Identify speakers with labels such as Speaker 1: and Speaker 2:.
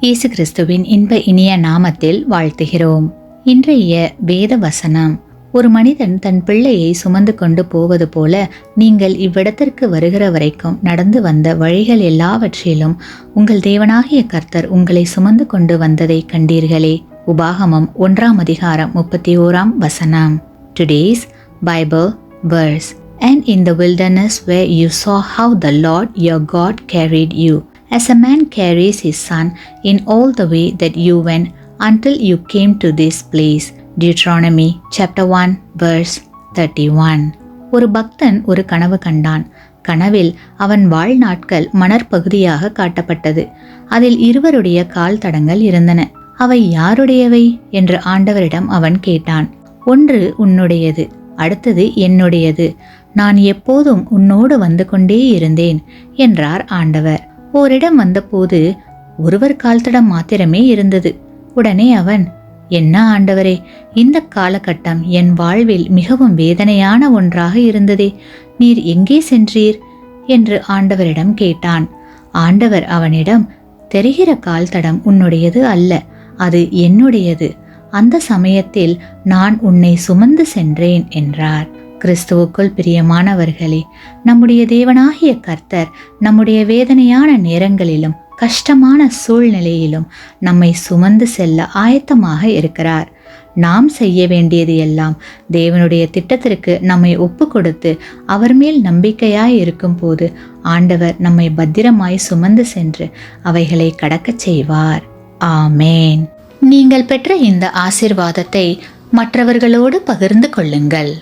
Speaker 1: இயேசு கிறிஸ்துவின் இன்ப இனிய நாமத்தில் வாழ்த்துகிறோம். இன்றைய வேத வசனம்: ஒரு மனிதன் தன் பிள்ளையை சுமந்து கொண்டு போவது போல நீங்கள் இவ்விடத்திற்கு வருகிற வரைக்கும் நடந்து வந்த வழிகள் எல்லாவற்றிலும் உங்கள் தேவனாகிய கர்த்தர் உங்களை சுமந்து கொண்டு வந்ததை கண்டீர்களே. உபாகமம் 1:31. Today's Bible verse: And in the wilderness where you saw how the Lord your God carried you, as a man carries his son, in all the way that you went, until you came to this place. Deuteronomy chapter 1 verse 31. ஒரு பக்தன் ஒரு கனவு கண்டான். கனவில் அவன் வாழ்நாட்கள் மணற்பகுதியாக காட்டப்பட்டது. அதில் இருவருடைய கால் தடங்கள் இருந்தன. அவை யாருடையவை என்று ஆண்டவரிடம் அவன் கேட்டான். ஒன்று உன்னுடையது, அடுத்தது என்னுடையது. நான் எப்போதும் உன்னோடு வந்து கொண்டே இருந்தேன் என்றார் ஆண்டவர். ஓரிடம் வந்தபோது ஒருவர் கால்தடம் மாத்திரமே இருந்தது. உடனே அவன், என்ன ஆண்டவரே, இந்த காலகட்டம் என் வாழ்வில் மிகவும் வேதனையான ஒன்றாக இருந்ததே, நீர் எங்கே சென்றீர் என்று ஆண்டவரிடம் கேட்டான். ஆண்டவர் அவனிடம், தெரிகிற கால்தடம் உன்னுடையது அல்ல, அது என்னுடையது. அந்த சமயத்தில் நான் உன்னை சுமந்து சென்றேன் என்றார். கிறிஸ்துவுக்குள் பிரியமானவர்களே, நம்முடைய தேவனாகிய கர்த்தர் நம்முடைய வேதனையான நேரங்களிலும் கஷ்டமான சூழ்நிலையிலும் நம்மை சுமந்து செல்ல ஆயத்தமாக இருக்கிறார். நாம் செய்ய வேண்டியது எல்லாம் தேவனுடைய திட்டத்திற்கு நம்மை ஒப்பு கொடுத்து அவர் மேல் நம்பிக்கையாய் இருக்கும் போது ஆண்டவர் நம்மை பத்திரமாய் சுமந்து சென்று அவைகளை கடக்கச் செய்வார். ஆமேன். நீங்கள் பெற்ற இந்த ஆசீர்வாதத்தை மற்றவர்களோடு பகிர்ந்து கொள்ளுங்கள்.